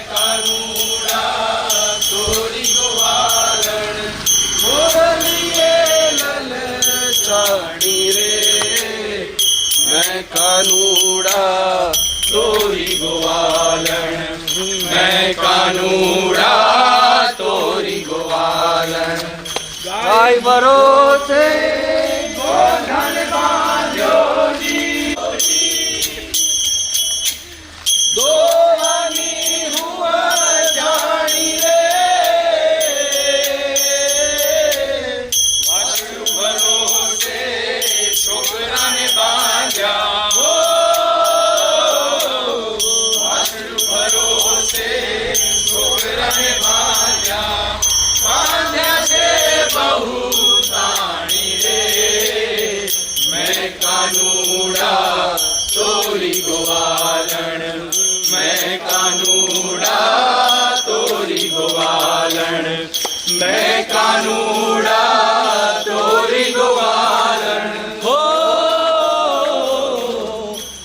કાનુડા તોરી ગોવાલણ મોરલીએ લલચાણી રે मैं कानूड़ा तोरी गोवालन मैं कानूड़ा तोरी गोवालन गाय भरोसे गोधन बांध्यो जी दोवानी हुआ जानी रे वासु भरोसे छोकरा ने बांध्या तोरी गोवालन मैं कानूड़ा तोरी गोवालन मैं कानूड़ा तोरी गोवालन हो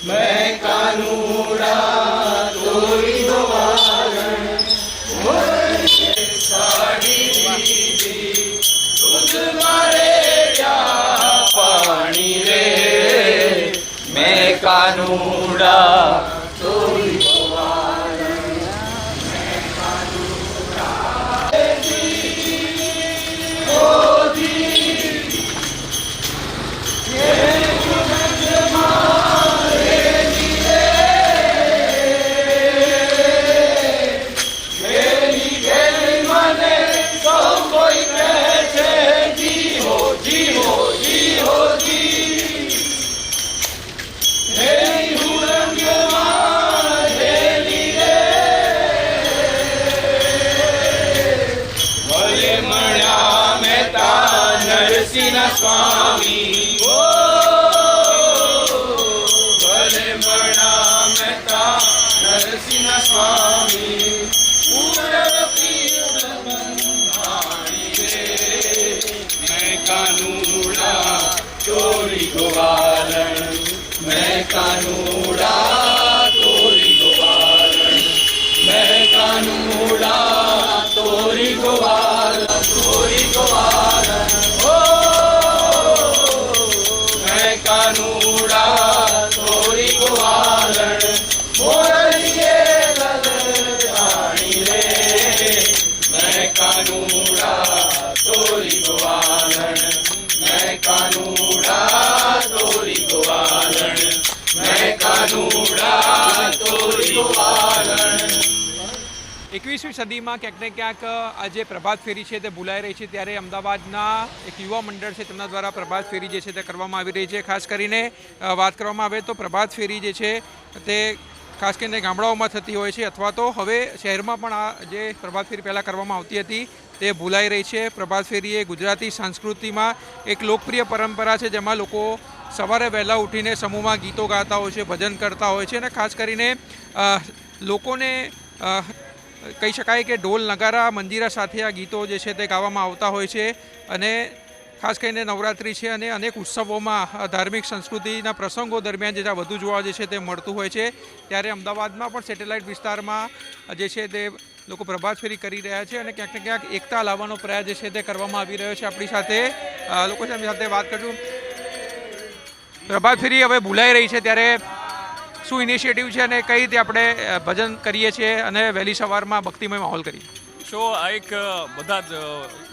मैं कानूड़ा तोरी गोवालन साड़ी दूध मारे पानी रे मैं कानूड़ा तोरी गोवालन मैं कानूड़ा कोई कहते जी हो जी हो जी हो जी नरसिंह स्वामी ओ भले मणा मेहता नरसिंह स्वामी पूरब पीर बंधाणी रे मैं कानूड़ा तोरी गोवालन मैं कानूड़ा तोरी गोवालन मैं कानूड़ा तोरी गोवालन तोरी गोवालन कानूड़ा तोरी गोवालन मोरलिए ललचाणी रे मैं कानूड़ा तोरी गोवालन मैं कानूड़ा तोरी गोवालन मैं कानूड़ा तोरी गोवालन 21મી સદીમાં ક્યાંક ને ક્યાંક આ જે પ્રભાત ફેરી છે તે ભૂલાઈ રહી છે ત્યારે અમદાવાદના એક યુવા મંડળ છે તેમના દ્વારા પ્રભાત ફેરી જે છે તે કરવામાં આવી રહી છે. ખાસ કરીને વાત કરવામાં આવે તો પ્રભાત ફેરી જે છે તે ખાસ કરીને ગામડાઓમાં થતી હોય છે અથવા તો હવે શહેરમાં પણ આ જે પ્રભાત ફેરી પહેલાં કરવામાં આવતી હતી તે ભૂલાઈ રહી છે. પ્રભાત ફેરી એ ગુજરાતી સંસ્કૃતિમાં એક લોકપ્રિય પરંપરા છે જેમાં લોકો સવારે વહેલા ઉઠીને સમૂહમાં ગીતો ગાતા હોય છે, ભજન કરતા હોય છે અને ખાસ કરીને લોકોને કહી શકાય કે ઢોલ નગારા મંજીરા સાથે આ ગીતો જે છે તે ગાવામાં આવતા હોય છે અને ખાસ કરીને નવરાત્રિ છે અને અનેક ઉત્સવોમાં ધાર્મિક સંસ્કૃતિના પ્રસંગો દરમિયાન જે વધુ જોવા જે છે તે મળતું હોય છે. ત્યારે અમદાવાદમાં પણ સેટેલાઇટ વિસ્તારમાં જે છે તે લોકો પ્રભાત ફેરી કરી રહ્યા છે અને ક્યાંક ને ક્યાંક એકતા લાવવાનો પ્રયાસ જે છે તે કરવામાં આવી રહ્યો છે. આપણી સાથે લોકો સાથે વાત કરશું. પ્રભાત ફેરી હવે ભૂલાઈ રહી છે ત્યારે શું ઇનિશિયેટિવ છે અને કઈ રીતે આપણે ભજન કરીએ છીએ અને વહેલી સવારમાં ભક્તિમય માહોલ કરીએ? આ એક બધા જ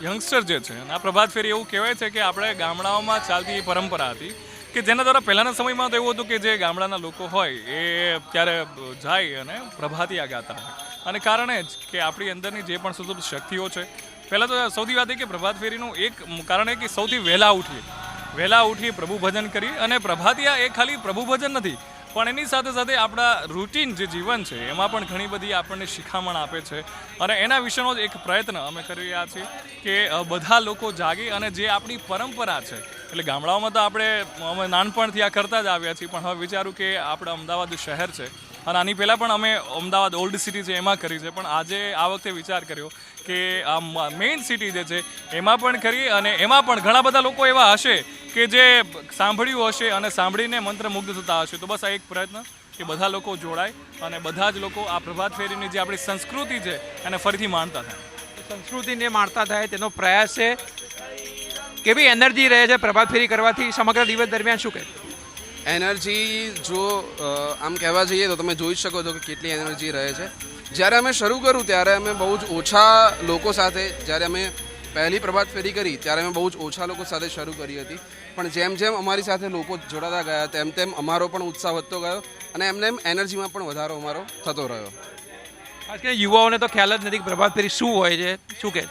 યંગસ્ટર જે છે અને આ પ્રભાત ફેરી એવું કહેવાય છે કે આપણે ગામડાઓમાં ચાલતી એ પરંપરા હતી કે જેના દ્વારા પહેલાંના સમયમાં તો એવું હતું કે જે ગામડાના લોકો હોય એ ત્યારે જાય અને પ્રભાતિયા ગાતા હોય અને કારણે જ કે આપણી અંદરની જે પણ સુપ્ત શક્તિઓ છે, પહેલાં તો સૌથી વાત એ કે પ્રભાત ફેરીનું એક કારણ એ કે સૌથી વહેલા ઉઠી પ્રભુ ભજન કરી અને પ્રભાતિયા એ ખાલી પ્રભુ ભજન નથી પણ એની સાથે સાથે આપણા રૂટીન જે જીવન છે એમાં પણ ઘણી બધી આપણને શિખામણ આપે છે અને એના વિશેનો જ એક પ્રયત્ન અમે કરી રહ્યા છીએ કે બધા લોકો જાગે અને જે આપણી પરંપરા છે એટલે ગામડાઓમાં તો અમે નાનપણથી આ કરતા જ આવ્યા છીએ પણ હવે વિચારું કે આપણે અમદાવાદ શહેર છે અને આની પહેલાં પણ અમે અમદાવાદ ઓલ્ડ સિટી છે એમાં કરી છે પણ આજે આ વખતે વિચાર કર્યો કે આ મેઇન સિટી જે છે એમાં પણ કરી અને એમાં પણ ઘણા બધા લોકો એવા હશે કે જે સાંભળ્યું હશે અને સાંભળીને મંત્રમુગ્ધ થતા હશે. તો બસ આ એક પ્રયત્ન કે બધા લોકો જોડાય અને બધા જ લોકો આ પ્રભાત ફેરીની જે આપણી સંસ્કૃતિ છે એને ફરીથી માણતા થાય. સંસ્કૃતિને માણતા થાય તેનો પ્રયાસ છે. કેવી એનર્જી રહે છે પ્રભાત ફેરી કરવાથી સમગ્ર દિવસ દરમિયાન, શું કહે? એનર્જી જો આમ કહેવા જઈએ તો તમે જોઈ શકો છો કે કેટલી એનર્જી રહે છે. જ્યારે અમે શરૂ કર્યું ત્યારે અમે બહુ જ ઓછા લોકો સાથે, જ્યારે અમે પહેલી પ્રભાત ફેરી કરી ત્યારે અમે બહુ જ ઓછા લોકો સાથે શરૂ કરી હતી, પણ જેમ જેમ અમારી સાથે લોકો જોડાતા ગયા તેમ તેમ અમારો પણ ઉત્સાહ વધતો ગયો અને એમને એમ એનર્જીમાં પણ વધારો અમારો થતો રહ્યો. ખાસ કરીને યુવાઓને તો ખ્યાલ જ નથી કે પ્રભાત ફેરી શું હોય છે, શું કહે?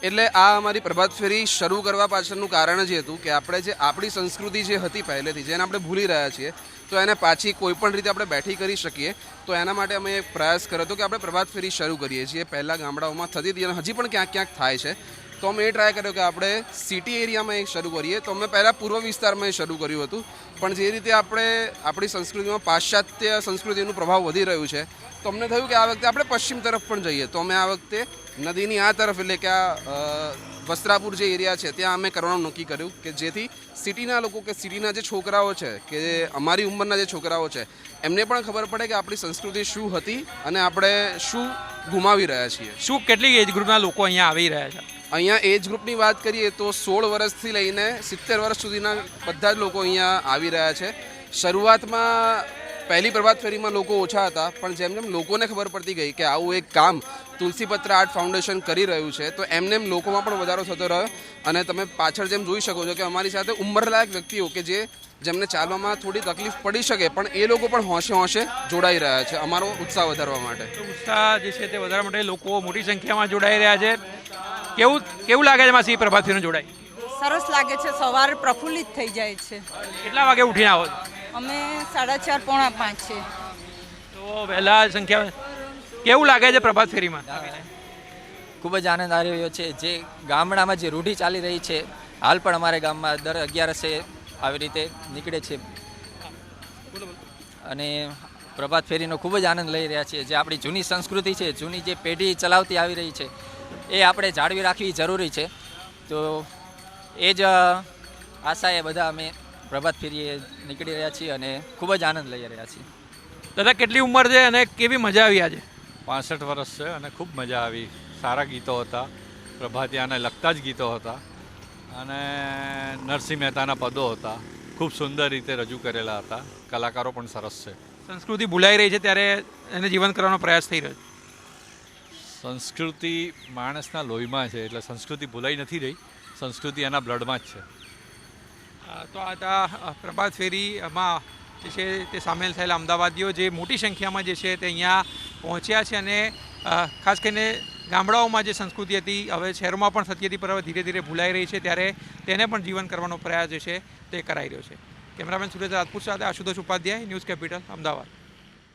એટલે આ અમારી પ્રભાત ફેરી શરૂ કરવા પાછળનું કારણ જ હતું કે આપણે જે આપણી સંસ્કૃતિ જે હતી પહેલેથી, જેને આપણે ભૂલી રહ્યા છીએ, તો એને પાછી કોઈ પણ રીતે આપણે બેઠી કરી શકીએ. તો એના માટે અમે એક પ્રયાસ કર્યો હતો કે આપણે પ્રભાત ફેરી શરૂ કરીએ છીએ. પહેલાં ગામડાઓમાં થતી હતી અને હજી પણ ક્યાંક ક્યાંક થાય છે. તો અમે એ ટ્રાય કર્યો કે આપણે સિટી એરિયામાં એક શરૂ કરીએ. તો અમે પહેલાં પૂર્વ વિસ્તારમાં એ શરૂ કર્યું હતું, પણ જે રીતે આપણે આપણી સંસ્કૃતિમાં પાશ્ચાત્ય સંસ્કૃતિનું પ્રભાવ વધી રહ્યું છે, તો અમને થયું કે આ વખતે આપણે પશ્ચિમ તરફ પણ જઈએ. તો અમે આ વખતે નદીની આ તરફ, એટલે કે આ વસ્ત્રાપુર જે એરિયા છે ત્યાં અમે કરવાનું નક્કી કર્યું કે જેથી સિટીના લોકો, કે સિટીના જે છોકરાઓ છે, કે અમારી ઉંમરના જે છોકરાઓ છે, એમને પણ ખબર પડે કે આપણી સંસ્કૃતિ શું હતી અને આપણે શું ગુમાવી રહ્યા છીએ. શું કેટલી એજ ગ્રુપના લોકો અહીંયા આવી રહ્યા છે? અહીંયા એજ ગ્રુપની વાત કરીએ તો 16 વર્ષથી લઈને 70 વર્ષ સુધીના બધા જ લોકો અહીંયા આવી રહ્યા છે. શરૂઆતમાં પહેલી પ્રભાત ફેરીમાં લોકો ઓછા હતા, પણ જેમ જેમ લોકોને ખબર પડતી ગઈ કે આવું એક કામ તુલસીપત્ર આર્ટ ફાઉન્ડેશન કરી રહ્યું છે, તો એમને એમ લોકોમાં પણ વધારો થતો રહ્યો. અને તમે પાછળ જેમ જોઈ શકો છો કે અમારી સાથે ઉંમરલાયક વ્યક્તિઓ કે જેમને ચાલવામાં થોડી તકલીફ પડી શકે, પણ એ લોકો પણ હોંશે હોંશે જોડાઈ રહ્યા છે અમારો ઉત્સાહ વધારવા માટે. ઉત્સાહ જે છે તે વધારવા માટે લોકો મોટી સંખ્યામાં જોડાઈ રહ્યા છે. કેવું લાગે છે માસી પ્રભાત ફેરીમાં જોડાઈ? સરસ લાગે છે. સવારે પ્રફુલ્લિત થઈ જાય છે. કેટલા વાગે ઉઠીને આવો છો? અમે 4:30 પોણા 5 છે. તો વહેલા સંખ્યા. કેવું લાગે છે પ્રભાત ફેરીમાં? ખૂબ જ આનંદ આવી રહ્યો છે. જે ગામડામાં જે રૂઢી ચાલી રહી છે, હાલ પણ અમારે ગામમાં દર 11 આવી રીતે નીકળે છે અને પ્રભાત ફેરીનો ખૂબ જ આનંદ લઈ રહ્યા છીએ. જે આપણી જૂની સંસ્કૃતિ છે, જૂની જે પેઢી ચલાવતી આવી રહી છે, એ આપણે જાળવી રાખવી જરૂરી છે. તો એ જ આશાએ બધા અમે પ્રભાત ફેરીએ નીકળી રહ્યા છીએ અને ખૂબ જ આનંદ લઈ રહ્યા છીએ. દાદા, કેટલી ઉંમર છે અને કેવી મજા આવી આજે? 65 વર્ષ છે અને ખૂબ મજા આવી. સારા ગીતો હતા, પ્રભાતિયાને લગતા જ ગીતો હતા અને નરસિંહ મહેતાના પદો હતા. ખૂબ સુંદર રીતે રજૂ કરેલા હતા. કલાકારો પણ સરસ છે. સંસ્કૃતિ ભૂલાઈ રહી છે ત્યારે એને જીવંત કરવાનો પ્રયાસ થઈ રહ્યો છે. સંસ્કૃતિ માણસના લોહીમાં છે, એટલે સંસ્કૃતિ ભૂલાઈ નથી રહી. સંસ્કૃતિ એના બ્લડમાં જ છે. તો આ હતા પ્રભાત ફેરીમાં જે છે તે સામેલ થયેલા અમદાવાદીઓ, જે મોટી સંખ્યામાં જે છે તે અહીંયા પહોંચ્યા છે અને ખાસ કરીને ગામડાઓમાં જે સંસ્કૃતિ હતી હવે શહેરોમાં પણ થતી હતી, પણ હવે ધીરે ધીરે ભૂલાઈ રહી છે, ત્યારે તેને પણ જીવન કરવાનો પ્રયાસ જે છે તે કરાઈ રહ્યો છે. કેમેરામેન સુરેશ રાજપૂત સાથે આશુતોષ ઉપાધ્યાય, ન્યૂઝ કેપિટલ, અમદાવાદ.